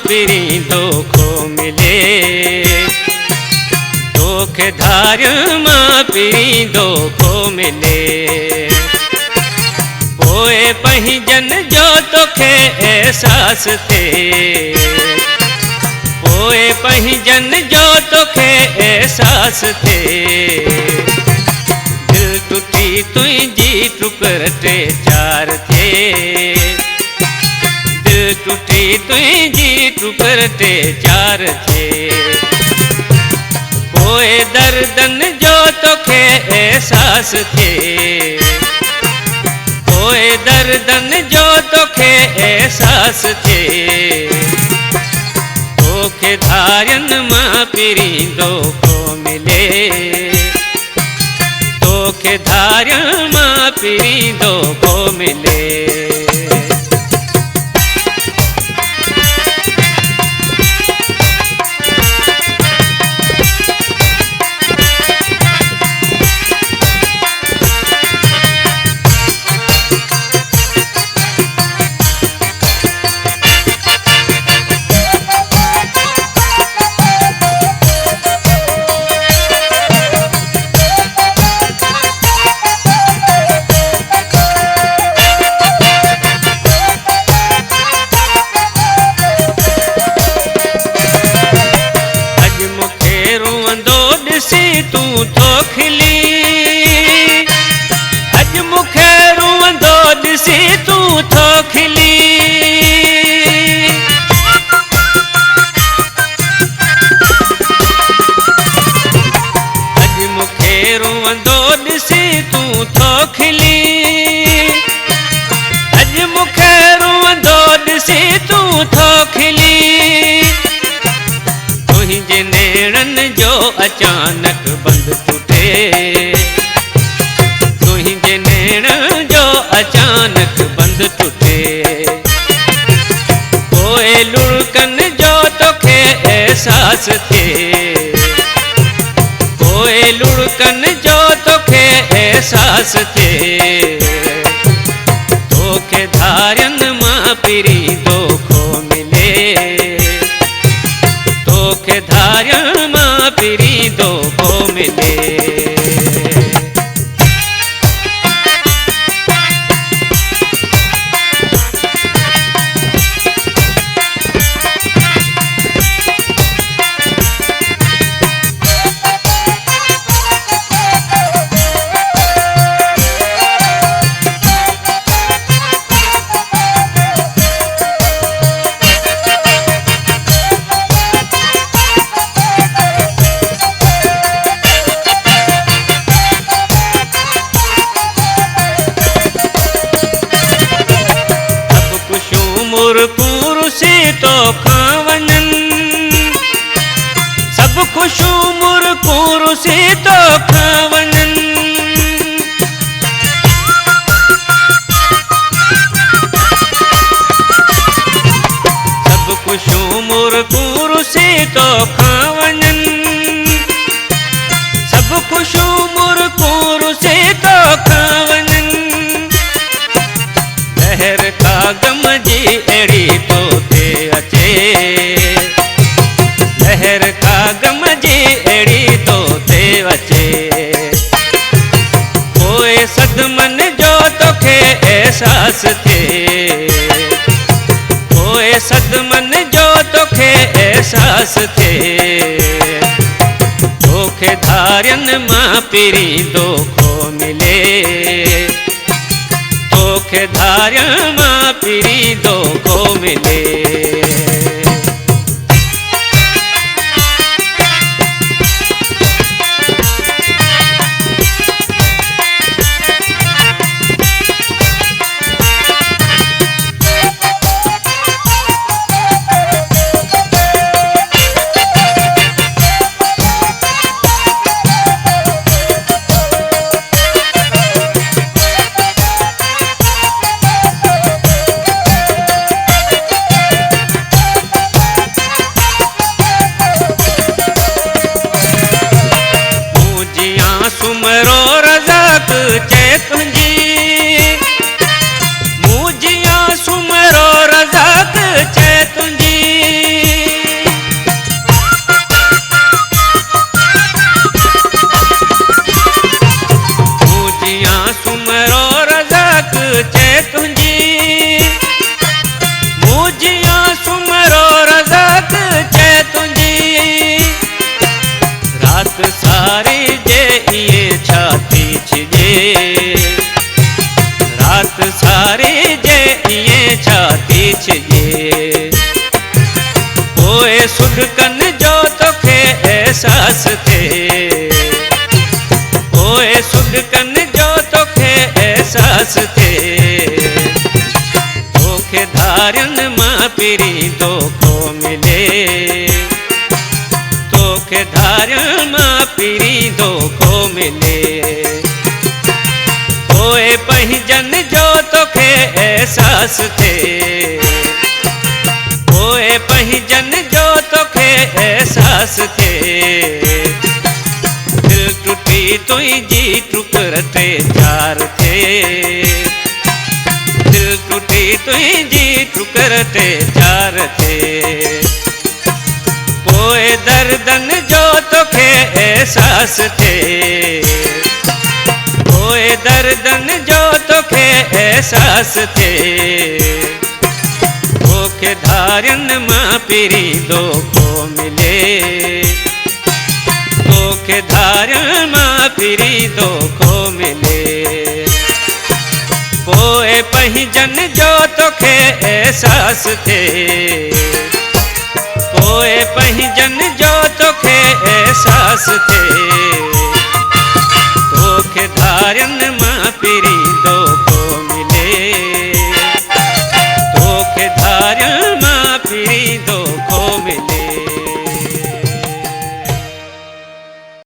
पिरी दोखो मिले, तोखे धारिय मां पिरी दोखो मिले। पोए पंहिंजन जो तोखे एहसास थे, पोए पंहिंजन जो तोखे एहसास थे। दिल टुटी तुझी टुकर टे चार थे, दिल टुटी तुझी टुकर टे चार थे। पोए दर्दन जो तोखे एहसास थे, पोए दर्दन जो तोखे एहसास थे। तोखे धारियन मां पिरी दोखो मिले, तोखे धारियन मां पिरी दोखो मिले। तू तो खिली, अज मुखे रुवंदो दिसी तू तो खिली। अज मुखे रुवंदो दिसी तू तो खिली, अज मुखे रुवंदो दिसी तू तो खिली। तुझे नेड़न जो अचानक बंद टूटे, तुझे नेण जो अचानक बंद टूटे। पोए लुढ़कन जो तोखे एहसास थे, पोए लुढ़कन जो तोखे एहसास थे। तोखे धारियन मां पिरी दोखो मिले, तोखे धारियन मां पिरी दोखो मिले। कुर्सी तो खावनन सब खुशू मुर कुर्सी तो खावनन। सब खुशू मुर कुर्सी तो खावनन, सब खुशू मुर कुर्सी तो खावनन। लहर का गम जी एड़ी तो थे अचे, लहर का गम जी एड़ी तो थे अचे। पोए सदमन जो तोखे एहसास थे, पोए सदमन जो तोखे एहसास थे। तोखे धारियन मां पिरी दोखो मिले, तोखे धारियन मां पिरी दोखो मिले। सुमरो रज़ाक चे तुंहिंजी, मूं जियां सुमरो रज़ाक चे तुंहिंजी। चे तुझी मुझिया सुमरो रज़त चे तुझी रात सारी जे इए छाती छिजे रात सारी जे इए छाती छिजे पोए सुडकन जो तोखे एहसास थे पोए सुडकन जो तोखे एहसास थे तोखे धारियन मां पिरी दोखो मिले तोखे धारियन मां पिरी दोखो मिले पोए पंहिंजन जो तोखे एहसास थे पोए पंहिंजन जो तोखे एहसास थे दिल टुटी तुझी टुकर ते चार थे दिल टुटी तुझी टुकर ते चार थे पोए दर्दन जो तोखे एहसास थे पोए दर्दन जो तोखे एहसास थे तोखे धारियन मां पिरी दोखो मिले तोखे धारियन मां पिरी दोखो मिले पोए पंहिंजन जो तोखे एहसास थे पोए पंहिंजन जो तोखे एहसास थे तोखे धारियन मां